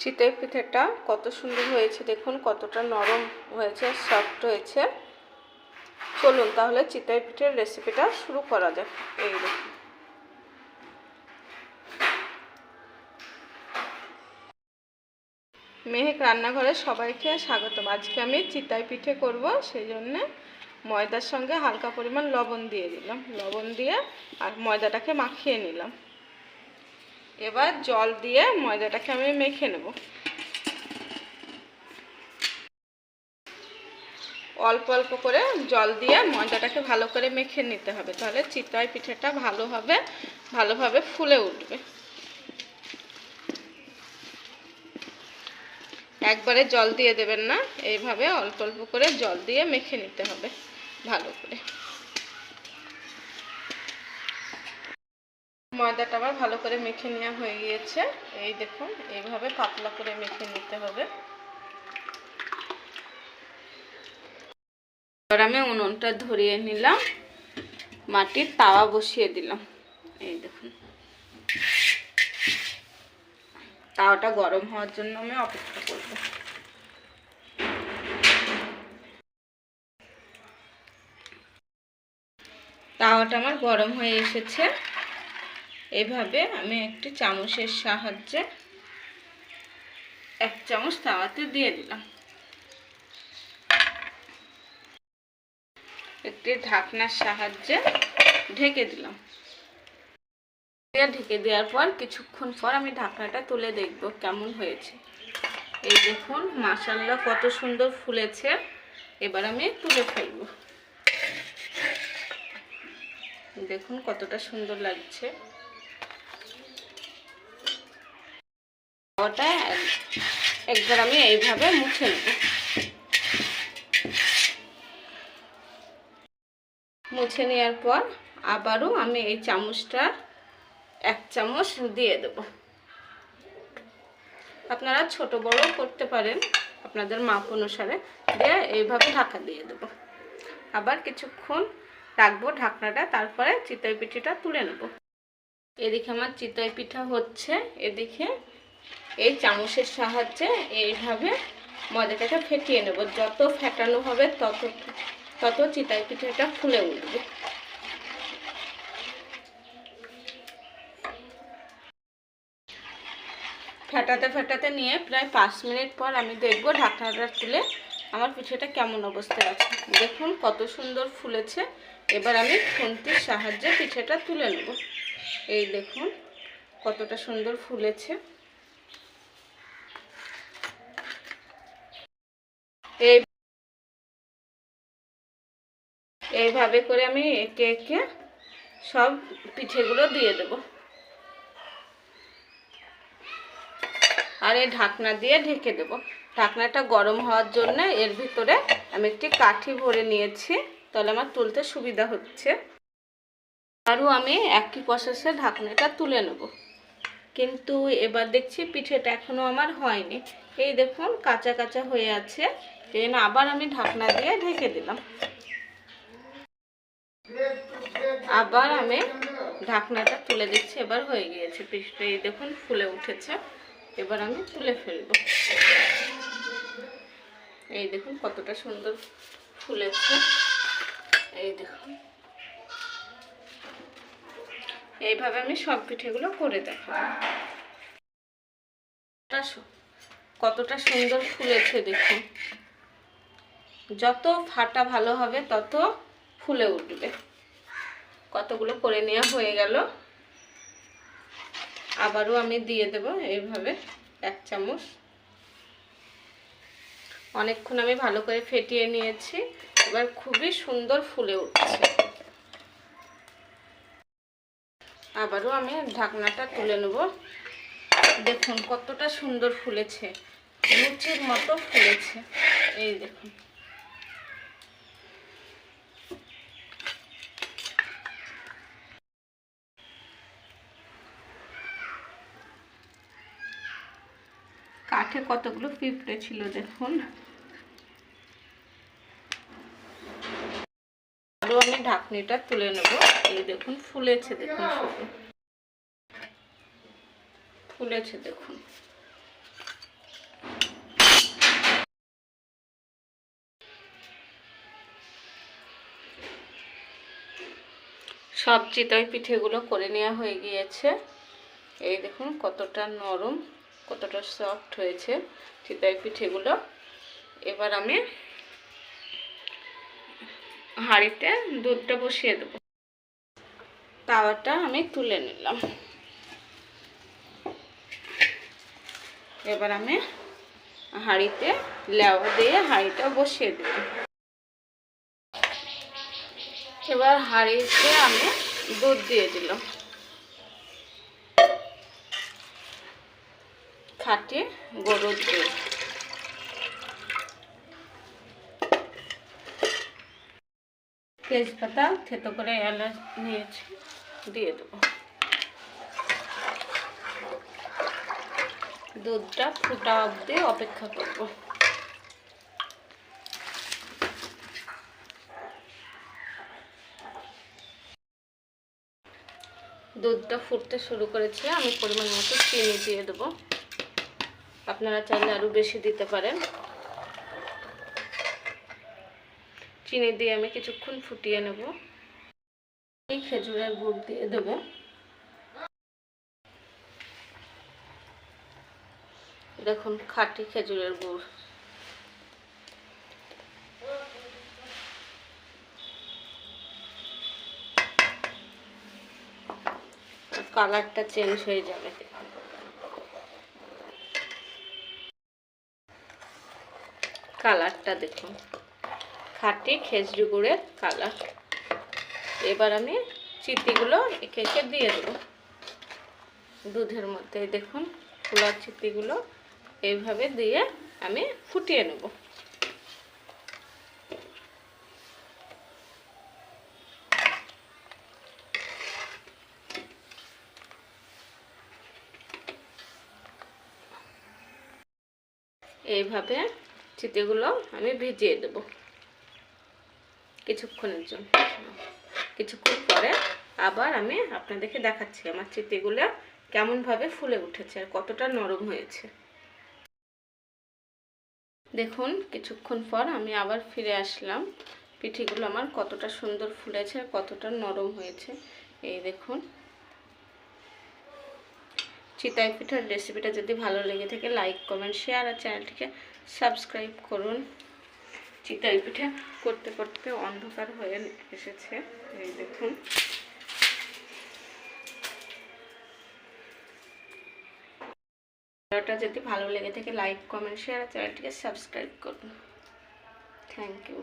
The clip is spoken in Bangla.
চিতই পিঠেটা কত সুন্দর হয়েছে দেখুন, কতটা নরম হয়েছে, সফট হয়েছে। চলুন তাহলে চিতই পিঠের রেসিপিটা শুরু করা যাক। এই দেখুন, মেহেক রান্নাঘরে সবাইকে স্বাগতম। আজকে আমি চিতই পিঠে করব, সেই জন্য ময়দার সঙ্গে হালকা পরিমাণ লবণ দিয়ে দিলাম। লবণ দিয়ে আর ময়দাটাকে মাখিয়ে নিলাম। এবার জল দিয়ে ময়দাটাকে আমি মেখে নেব। অল্প অল্প করে জল দিয়ে ময়দাটাকে ভালো করে মেখে নিতে হবে, তাহলে চিতই পিঠেটা ভালোভাবে ফুলে উঠবে। একবারে জল দিয়ে দেবেন না, এইভাবে অল্প অল্প করে জল দিয়ে মেখে নিতে হবে ভালো করে। ময়দাটা আবার ভালো করে মেখে নেওয়া হয়ে গিয়েছে। এই দেখুন, এইভাবে পাতলা করে মেখে নিতে হবে। এবার আমি উনুনটা ধরিয়ে নিলাম, মাটির তাওয়া বসিয়ে দিলাম। এই দেখুন, তাওয়াটা গরম হওয়ার জন্য আমি অপেক্ষা করব। তাওয়াটা আমার গরম হয়ে এসেছে। এভাবে আমি একটি চামচের সাহায্যে 1 চামচ তাওয়াতে দিয়ে দিলাম। একটি ঢাকনার সাহায্যে ঢেকে দিলাম। ঢেকে দেওয়ার পর কিছুক্ষণ পর আমি ঢাকনাটা তুলে দেখব কেমন হয়েছে। এই দেখুন, মাশাআল্লাহ কত সুন্দর ফুলেছে। এবার আমি তুলে ফেলব। দেখুন কতটা সুন্দর লাগছে। ওটা একবার আমি এইভাবে মুছে নেব। মুছে নেওয়ার পর আবারও আমি এই চামচটা 1 চামচ দিয়ে দেব। আপনারা ছোট বড় করতে পারেন আপনাদের মাপ অনুসারে। দিয়ে এইভাবে ঢাকা দিয়ে দেব। আবার কিছুক্ষণ রাখবো ঢাকনাটা, তারপরে চিতই পিঠাটা তুলে নেব। এদিকে আমার চিতই পিঠা হচ্ছে, এদিকে এই চামচের সাহায্যে এইভাবে ময়দাটাকে ফেটিয়ে নেব। যত ফেটানো হবে তত চিতই পিঠাটা ফুলে উঠবে। ফেটাতে নিয়ে প্রায় 5 মিনিট পর আমি দেখব ঢাকনাটা তুলে আমার পিঠাটা কেমন অবস্থায় আছে। দেখুন কত সুন্দর ফুলেছে। এবার আমি খুন্তির সাহায্যে পিঠাটা তুলে নেব। এই দেখুন কতটা সুন্দর ফুলেছে। এইভাবে করে আমি একে একে সব পিঠেগুলো দিয়ে দেব। আর এই ঢাকনা দিয়ে ঢেকে দেব। ঢাকনাটা গরম হওয়ার জন্য এর ভিতরে আমি একটি কাঠি ভরে নিয়েছি, তাহলে আমার তুলতে সুবিধা হচ্ছে। আরও আমি একই প্রসেসে ঢাকনাটা তুলে নেব। কিন্তু এবার দেখছি পিঠেটা এখনো আমার হয়নি। এই দেখুন কাঁচা কাঁচা হয়ে আছে, এই জন্য আবার আমি ঢাকনা দিয়ে ঢেকে দিলাম। আবার আমি ঢাকনাটা তুলে দিচ্ছি। এবার হয়ে গিয়েছে পিঠটা। এই দেখুন ফুলে উঠেছে। এবার আমি তুলে ফেলবো। এই দেখুন কতটা সুন্দর ফুলেছে। এই দেখুন, এইভাবে আমি সব পিঠেগুলো করে দেখাবো। কতটা সুন্দর ফুলেছে দেখুন। যত ফাটা ভালো হবে তত ফুলে উঠবে। কতগুলো করে নেওয়া হয়ে গেল। আবারও আমি দিয়ে দেব এইভাবে 1 চামচ। অনেকক্ষণ আমি ভালো করে ফেটিয়ে নিয়েছি। এবার খুবই সুন্দর ফুলে উঠছে। আবারও আমি ঢাকনাটা তুলে নেব। দেখুন কতটা সুন্দর ফুলেছে, লুচির মতো ফুলেছে। এই দেখুন, কাঠে কতগুলো পিঁপড়ে ছিল দেখুন। আরও আমি ঢাকনিটা তুলে নেব। এই দেখুন ফুলেছে, দেখুন ফুলেছে দেখুন। সব চিতই পিঠেগুলো করে নেওয়া হয়ে গিয়েছে। এই দেখুন কতটা নরম, কতটা সফট হয়েছে চিতই পিঠেগুলো। এবার আমি হাঁড়িতে দুধটা বসিয়ে দেব। তাওয়াটা আমি তুলে নিলাম। এবার আমি হাঁড়িতে লেওয়া দিয়ে হাঁড়িটা বসিয়ে দেব। এবার হাঁড়িতে আমি দুধ দিয়ে দিলাম, খাঁটি গরুর দুধ। তেজপাতা থেতো করে এলাচ নিয়েছি, দিয়ে দেবো। দুধটা ফুটা অবধি অপেক্ষা করব। দুধটা ফুটতে শুরু করেছে, আমি পরিমাণ মতো চিনি দিয়ে দেবো। আপনারা চাইলে আরও বেশি দিতে পারেন। চিনি দিয়ে আমি কিছুক্ষণ ফুটিয়ে নেব। এই খেজুরের গুড় দিয়ে দেবো। দেখুন খাঁটি খেজুরের গুড়। কালারটা চেঞ্জ হয়ে যাবে। কালারটা দেখুন, খাঁটি খেজুর গুড়ের কালার। এবার আমি চিতিগুলো একে একে দিয়ে দেবো দুধের মধ্যে। দেখুন ফুলার চিতিগুলো এইভাবে দিয়ে আমি ফুটিয়ে নেব। এইভাবে চিতিগুলো আমি ভিজিয়ে দেব কিছুক্ষণের জন্য। কিছুক্ষণ পরে আবার আমি আপনাদেরকে দেখাচ্ছি আমার চিতিগুলো কেমনভাবে ফুলে উঠেছে আর কতটা নরম হয়েছে। দেখুন কিছুক্ষণ পর আমি আবার ফিরে আসলাম। পিঠেগুলো আমার কতটা সুন্দর ফুলেছে আর কতটা নরম হয়েছে। এই দেখুন। চিতই পিঠার রেসিপিটা যদি ভালো লেগে থাকে লাইক কমেন্ট শেয়ার আর চ্যানেলটিকে সাবস্ক্রাইব করুন। চিতই পিঠা করতে করতে অন্ধকার হয়ে এসেছে। এই দেখুন। ভিডিওটা যদি ভালো লেগে থাকে লাইক কমেন্ট শেয়ার আর চ্যানেলটিকে সাবস্ক্রাইব করুন। Thank you.